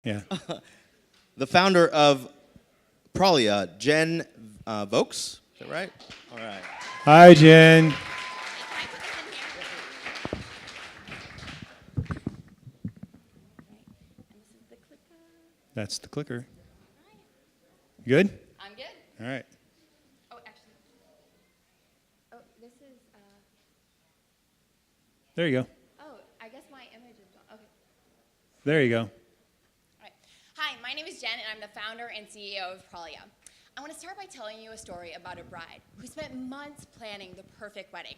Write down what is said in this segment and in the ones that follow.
Yeah. The founder of Praulia, Jen Voecks. Is that right? All right. Hi, Jen. That's the clicker. Good? I'm good. All right. Oh, actually. Oh, this is. There you go. Oh, I guess my image is gone. Okay. There you go. All right. Hi, my name is Jen, and I'm the founder and CEO of Praulia. I want to start by telling you a story about a bride who spent months planning the perfect wedding.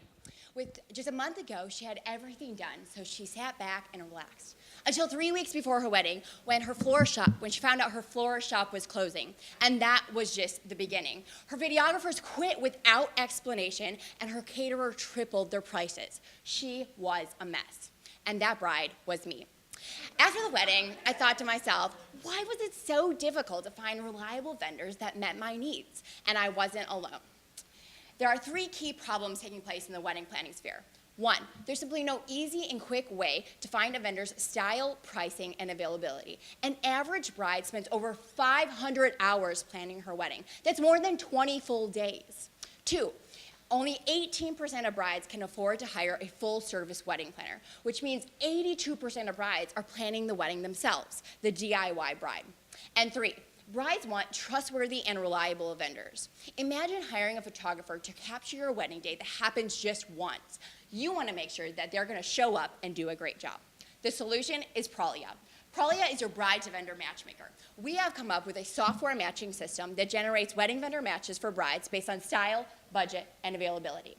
Just a month ago, she had everything done, so she sat back and relaxed. Until 3 weeks before her wedding, when she found out her florist shop was closing. And that was just the beginning. Her videographers quit without explanation, and her caterer tripled their prices. She was a mess. And that bride was me. After the wedding, I thought to myself, why was it so difficult to find reliable vendors that met my needs? And I wasn't alone. There are 3 key problems taking place in the wedding planning sphere. 1, there's simply no easy and quick way to find a vendor's style, pricing, and availability. An average bride spends over 500 hours planning her wedding. That's more than 20 full days. 2, only 18% of brides can afford to hire a full-service wedding planner, which means 82% of brides are planning the wedding themselves, the DIY bride. And 3, brides want trustworthy and reliable vendors. Imagine hiring a photographer to capture your wedding day that happens just once. You want to make sure that they're going to show up and do a great job. The solution is Praulia. Praulia is your bride-to-vendor matchmaker. We have come up with a software matching system that generates wedding vendor matches for brides based on style, budget, and availability.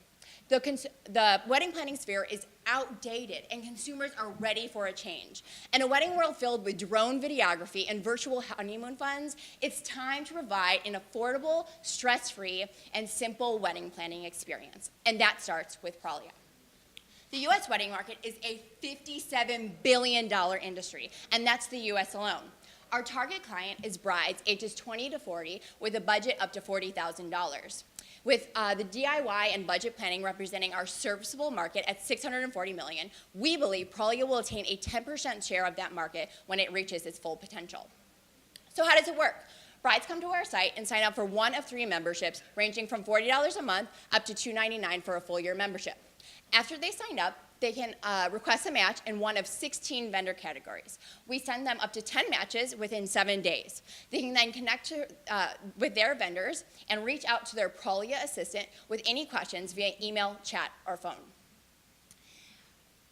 The wedding planning sphere is outdated, and consumers are ready for a change. In a wedding world filled with drone videography and virtual honeymoon funds, it's time to provide an affordable, stress-free, and simple wedding planning experience. And that starts with Praulia. The U.S. wedding market is a $57 billion industry, and that's the U.S. alone. Our target client is brides ages 20 to 40 with a budget up to $40,000. With the DIY and budget planning representing our serviceable market at $640 million, we believe Praulia will attain a 10% share of that market when it reaches its full potential. So how does it work? Brides come to our site and sign up for one of 3 memberships, ranging from $40 a month up to $299 for a full-year membership. After they sign up, they can request a match in one of 16 vendor categories. We send them up to 10 matches within 7 days. They can then connect with their vendors and reach out to their Praulia assistant with any questions via email, chat, or phone.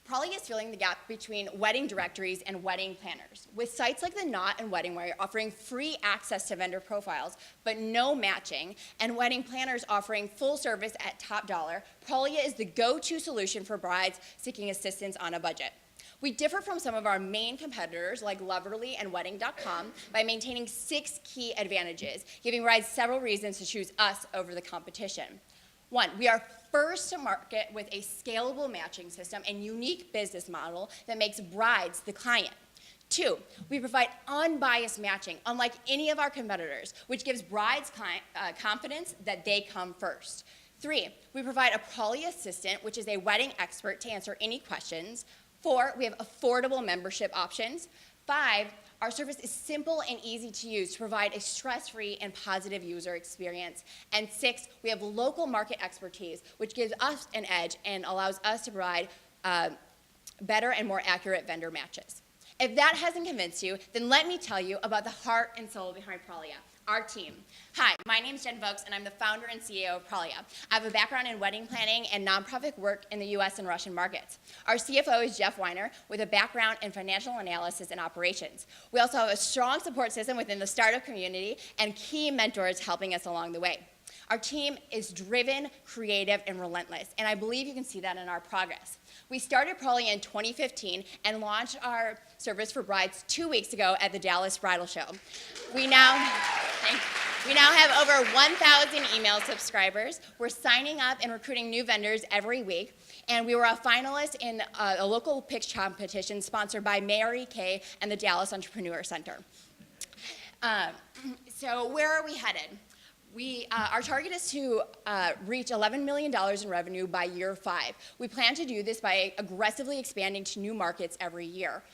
Praulia is filling the gap between wedding directories and wedding planners, with sites like The Knot and WeddingWire offering free access to vendor profiles, but no matching, and wedding planners offering full service at top dollar. Praulia is the go-to solution for brides seeking assistance on a budget. We differ from some of our main competitors like Loverly and Wedding.com by maintaining 6 key advantages, giving brides several reasons to choose us over the competition. 1, we are first to market with a scalable matching system and unique business model that makes brides the client. 2, we provide unbiased matching, unlike any of our competitors, which gives brides confidence that they come first. 3, we provide a Praulia assistant, which is a wedding expert to answer any questions. 4, we have affordable membership options. 5, our service is simple and easy to use to provide a stress-free and positive user experience. And 6, we have local market expertise, which gives us an edge and allows us to provide better and more accurate vendor matches. If that hasn't convinced you, then let me tell you about the heart and soul behind Praulia, our team. Hi, my name is Jen Voecks, and I'm the founder and CEO of Praulia. I have a background in wedding planning and nonprofit work in the U.S. and Russian markets. Our CFO is Jeff Weiner, with a background in financial analysis and operations. We also have a strong support system within the startup community and key mentors helping us along the way. Our team is driven, creative, and relentless, and I believe you can see that in our progress. We started Praulia in 2015 and launched our service for brides 2 weeks ago at the Dallas Bridal Show. We now have over 1,000 email subscribers. We're signing up and recruiting new vendors every week, and we were a finalist in a local pitch competition sponsored by Mary Kay and the Dallas Entrepreneur Center. So where are we headed? Our target is to reach $11 million in revenue by year 5. We plan to do this by aggressively expanding to new markets every year.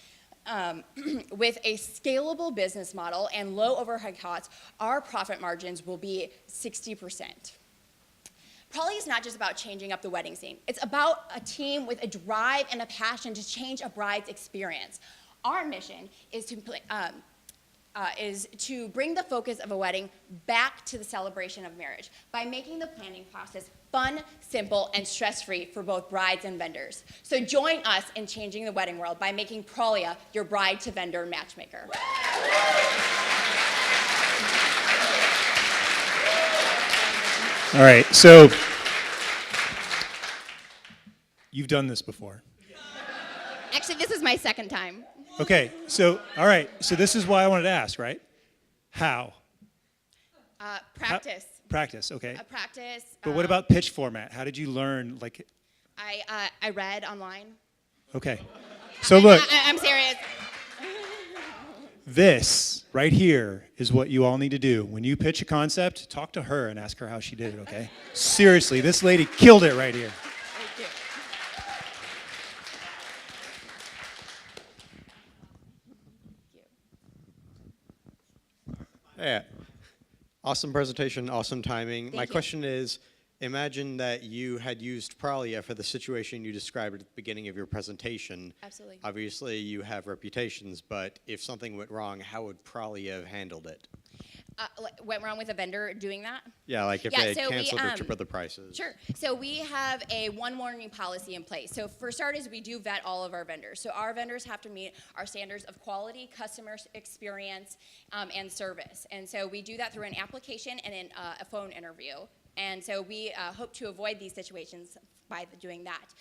with a scalable business model and low overhead costs, our profit margins will be 60%. Praulia is not just about changing up the wedding scene. It's about a team with a drive and a passion to change a bride's experience. Our mission is to bring the focus of a wedding back to the celebration of marriage by making the planning process fun, simple, and stress-free for both brides and vendors. So join us in changing the wedding world by making Praulia your bride-to-vendor matchmaker. All right, so you've done this before. Actually, this is my second time. Okay, so, all right, so this is why I wanted to ask, right? How? Practice. Practice, okay. Practice. But what about pitch format? How did you learn, like? I read online. Okay, so look, I'm serious. this right here is what you all need to do. When you pitch a concept, talk to her and ask her how she did it, okay? Seriously, this lady killed it right here. Thank you. Yeah. Awesome presentation, awesome timing. My you. question is, imagine that you had used Praulia for the situation you described at the beginning of your presentation. Absolutely. Obviously, you have reputations, but if something went wrong, how would Praulia have handled it? Went wrong with a vendor doing that? Yeah, like if Yeah, they so we, canceled or tripled the prices. Sure. So we have a one warning policy in place. So for starters, we do vet all of our vendors. So our vendors have to meet our standards of quality, customer experience, and service. And so we do that through an application and a phone interview. And so we hope to avoid these situations by doing that.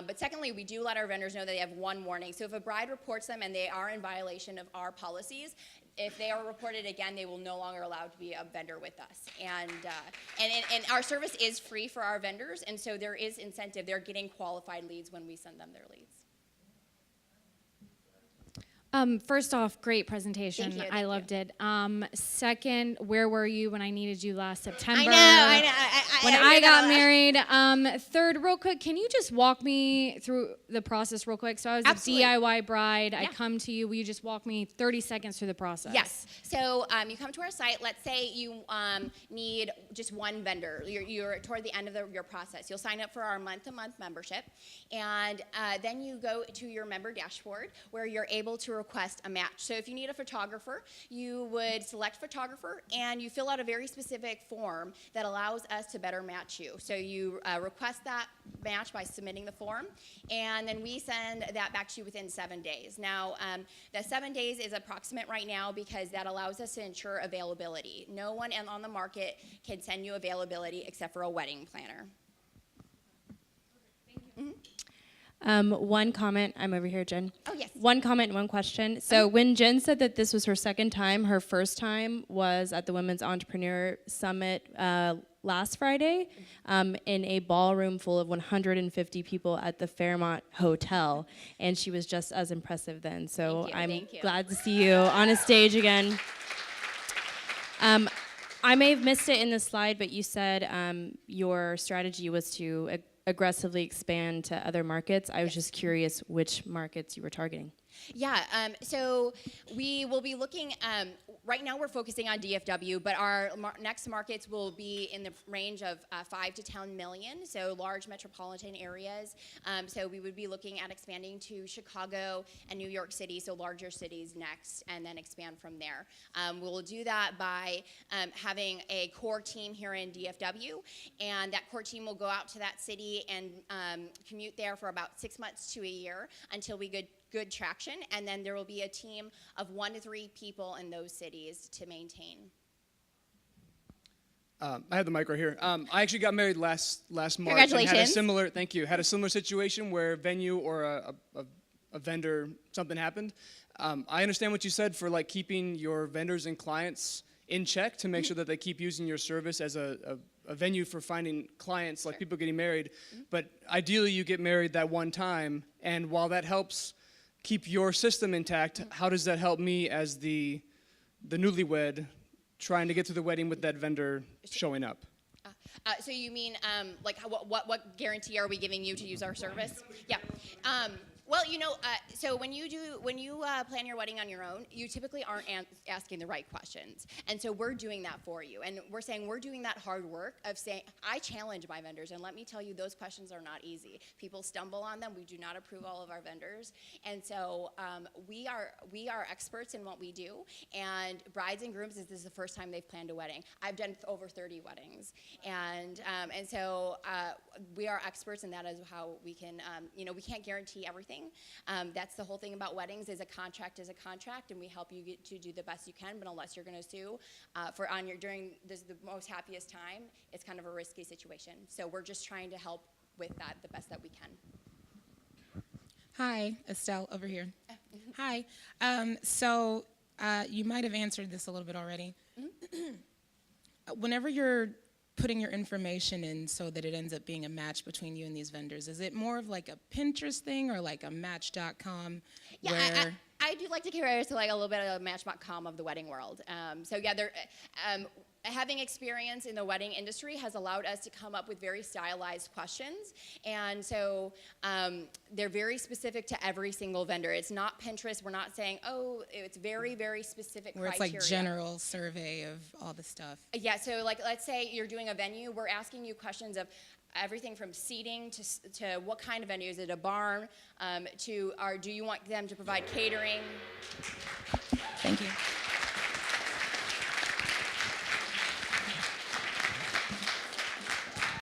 But secondly, we do let our vendors know that they have one warning. So if a bride reports them and they are in violation of our policies, if they are reported again, they will no longer allowed to be a vendor with us. And our service is free for our vendors, and so there is incentive. They're getting qualified leads when we send them their leads. First off, great presentation. Thank you, I thank loved it. Second, where were you when I needed you last September? I know. When I got married. Third, real quick, can you just walk me through the process real quick? So I was Absolutely. a DIY bride. Yeah. I come to you. Will you just walk me 30 seconds through the process? Yes. So you come to our site. Let's say you need just one vendor. You're toward the end of your process. You'll sign up for our month-to-month membership, and then you go to your member dashboard where you're able to request a match. So if you need a photographer, you would select photographer, and you fill out a very specific form that allows us to better match you. So you request that match by submitting the form, and then we send that back to you within 7 days. Now, the 7 days is approximate right now because that allows us to ensure availability. No one on the market can send you availability except for a wedding planner. One comment, I'm over here, Jen. Oh, yes. One comment, one question. So when Jen said that this was her second time, her first time was at the Women's Entrepreneur Summit last Friday in a ballroom full of 150 people at the Fairmont Hotel, and she was just as impressive then. So Thank you. glad to see you on a stage again. I may have missed it in the slide, but you said your strategy was to aggressively expand to other markets. I was just curious which markets you were targeting. Yeah, so we will be looking, right now we're focusing on DFW, but our next markets will be in the range of 5 to 10 million, so large metropolitan areas. So we would be looking at expanding to Chicago and New York City, so larger cities next, and then expand from there. We'll do that by having a core team here in DFW, and that core team will go out to that city and commute there for about 6 months to a year until we get good traction, and then there will be a team of 1 to 3 people in those cities to maintain. I have the mic right here. I actually got married last March. Congratulations. And had a similar, thank you, had a similar situation where a venue or a vendor, something happened. I understand what you said for like keeping your vendors and clients in check to make sure that they keep using your service as a venue for finding clients, like people getting married. But ideally you get married that one time, and while that helps keep your system intact, how does that help me as the newlywed trying to get to the wedding with that vendor showing up? So you mean, like, what guarantee are we giving you to use our service? Yeah. Well, so when you plan your wedding on your own, you typically aren't asking the right questions, and so we're doing that for you. And we're saying we're doing that hard work of saying, I challenge my vendors, and let me tell you, those questions are not easy. People stumble on them. We do not approve all of our vendors, and so we are experts in what we do. And brides and grooms, this is the first time they've planned a wedding. I've done over 30 weddings, and so we are experts, and that is how we can. We can't guarantee everything. That's the whole thing about weddings, is a contract, and we help you get to do the best you can, but unless you're going to sue during the most happiest time, it's kind of a risky situation. So we're just trying to help with that the best that we can. Hi, Estelle over here. Hi. You might have answered this a little bit already. Whenever you're putting your information in so that it ends up being a match between you and these vendors, is it more of like a Pinterest thing or like a Match.com? Yeah, I do like to compare it to like a little bit of a Match.com of the wedding world. Having experience in the wedding industry has allowed us to come up with very stylized questions, and so they're very specific to every single vendor. It's not Pinterest. We're not saying, it's very, very specific Where criteria. it's like general survey of all the stuff. Yeah, so like let's say you're doing a venue, we're asking you questions of everything from seating to what kind of venue. Is it a barn? Do you want them to provide catering? Thank you.